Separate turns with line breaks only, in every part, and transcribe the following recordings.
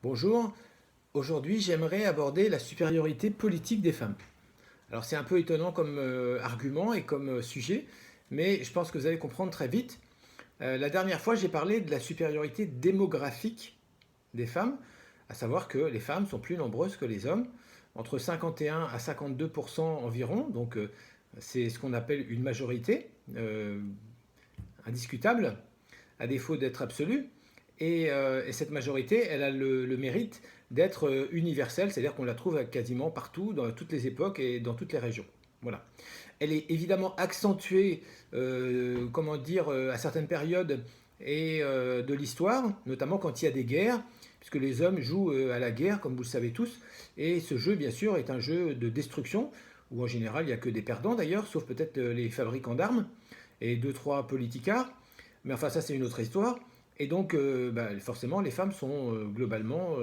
Bonjour, aujourd'hui j'aimerais aborder la supériorité politique des femmes. Alors c'est un peu étonnant comme argument et comme sujet, mais je pense que vous allez comprendre très vite. La dernière fois j'ai parlé de la supériorité démographique des femmes, à savoir que les femmes sont plus nombreuses que les hommes, entre 51 à 52% environ, donc c'est ce qu'on appelle une majorité indiscutable, à défaut d'être absolue. Et cette majorité, elle a le mérite d'être universelle, c'est-à-dire qu'on la trouve quasiment partout, dans toutes les époques et dans toutes les régions. Voilà. Elle est évidemment accentuée, comment dire, à certaines périodes de l'histoire, notamment quand il y a des guerres, puisque les hommes jouent à la guerre, comme vous le savez tous. Et ce jeu, bien sûr, est un jeu de destruction, où en général, il n'y a que des perdants d'ailleurs, sauf peut-être les fabricants d'armes et deux, trois politicards. Mais enfin, ça, c'est une autre histoire. Et donc, forcément, les femmes sont globalement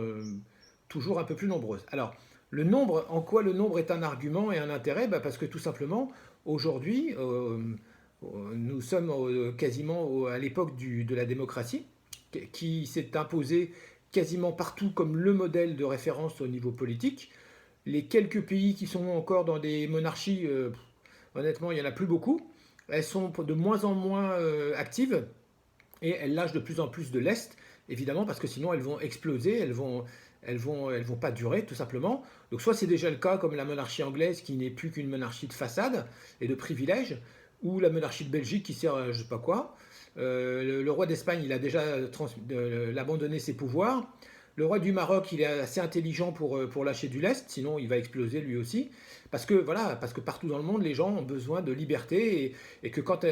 toujours un peu plus nombreuses. Alors, le nombre, en quoi le nombre est un argument et un intérêt? Parce que tout simplement, aujourd'hui, nous sommes quasiment à l'époque de la démocratie, qui s'est imposée quasiment partout comme le modèle de référence au niveau politique. Les quelques pays qui sont encore dans des monarchies, honnêtement, il n'y en a plus beaucoup. Elles sont de moins en moins actives. Et elles lâchent de plus en plus de lest, évidemment, parce que sinon elles vont exploser, elles vont pas durer, tout simplement. Donc soit c'est déjà le cas, comme la monarchie anglaise, qui n'est plus qu'une monarchie de façade et de privilèges, ou la monarchie de Belgique qui sert à je sais pas quoi. Le roi d'Espagne, il a déjà abandonné ses pouvoirs. Le roi du Maroc, il est assez intelligent pour lâcher du lest, sinon il va exploser lui aussi. Parce que, voilà, parce que partout dans le monde, les gens ont besoin de liberté et que quand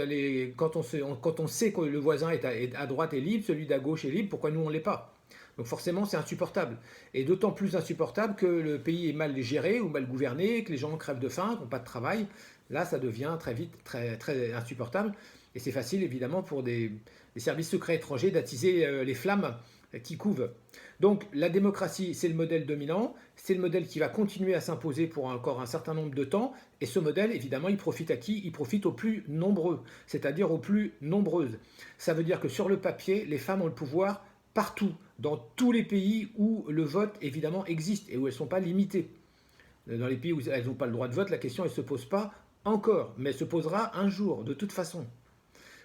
on sait que le voisin est à droite est libre, celui d'à gauche est libre, pourquoi nous on ne l'est pas? Donc forcément, c'est insupportable. Et d'autant plus insupportable que le pays est mal géré ou mal gouverné, que les gens crèvent de faim, qu'ils n'ont pas de travail. Là, ça devient très vite très, très insupportable. Et c'est facile, évidemment, pour des services secrets étrangers d'attiser les flammes qui couvent. Donc la démocratie, c'est le modèle dominant, c'est le modèle qui va continuer à s'imposer pour encore un certain nombre de temps, et ce modèle, évidemment, il profite à qui? Il profite aux plus nombreux, c'est-à-dire aux plus nombreuses. Ça veut dire que sur le papier, les femmes ont le pouvoir partout, dans tous les pays où le vote, évidemment, existe et où elles ne sont pas limitées. Dans les pays où elles n'ont pas le droit de vote, la question, elle ne se pose pas encore, mais elle se posera un jour, de toute façon.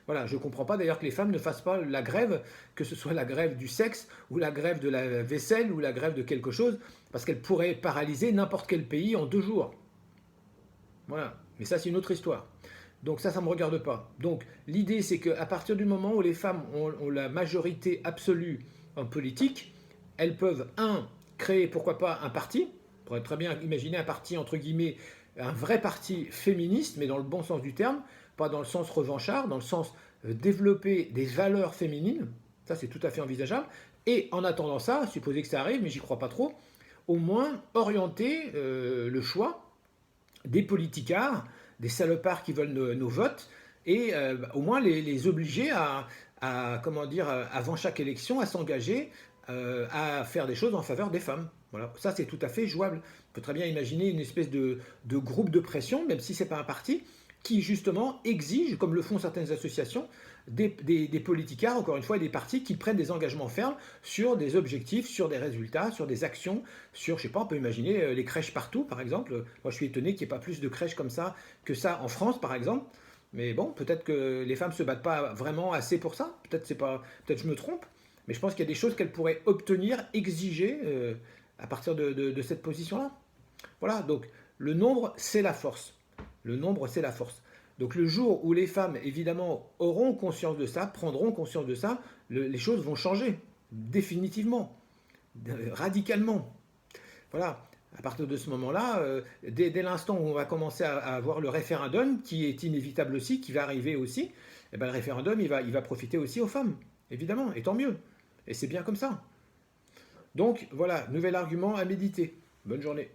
Voilà, je ne comprends pas d'ailleurs que les femmes ne fassent pas la grève, que ce soit la grève du sexe, ou la grève de la vaisselle, ou la grève de quelque chose, parce qu'elles pourraient paralyser n'importe quel pays en 2 jours. Voilà, mais ça c'est une autre histoire. Donc ça ne me regarde pas. Donc l'idée c'est qu'à partir du moment où les femmes ont la majorité absolue en politique, elles peuvent, créer pourquoi pas un parti, on pourrait très bien imaginer un parti entre guillemets, un vrai parti féministe, mais dans le bon sens du terme, pas dans le sens revanchard, dans le sens développer des valeurs féminines, ça c'est tout à fait envisageable, et en attendant ça, supposer que ça arrive, mais j'y crois pas trop, au moins orienter le choix des politicards, des salopards qui veulent nos votes, et au moins les obliger comment dire, avant chaque élection, à s'engager à faire des choses en faveur des femmes. Voilà, ça c'est tout à fait jouable. On peut très bien imaginer une espèce de groupe de pression, même si ce n'est pas un parti, qui justement exige, comme le font certaines associations, des politicards, encore une fois, et des partis qui prennent des engagements fermes sur des objectifs, sur des résultats, sur des actions, sur, je sais pas, on peut imaginer les crèches partout, par exemple. Moi, je suis étonné qu'il n'y ait pas plus de crèches comme ça que ça en France, par exemple. Mais bon, peut-être que les femmes ne se battent pas vraiment assez pour ça. Peut-être c'est pas, peut-être je me trompe. Mais je pense qu'il y a des choses qu'elles pourraient obtenir, exiger à partir de cette position-là. Voilà, donc le nombre, c'est la force. Le nombre, c'est la force. Donc le jour où les femmes, évidemment, auront conscience de ça, prendront conscience de ça, les choses vont changer, définitivement, radicalement. Voilà, à partir de ce moment-là, dès l'instant où on va commencer à avoir le référendum, qui est inévitable aussi, qui va arriver aussi, eh ben, le référendum, il va profiter aussi aux femmes, évidemment, et tant mieux. Et c'est bien comme ça. Donc voilà, nouvel argument à méditer. Bonne journée.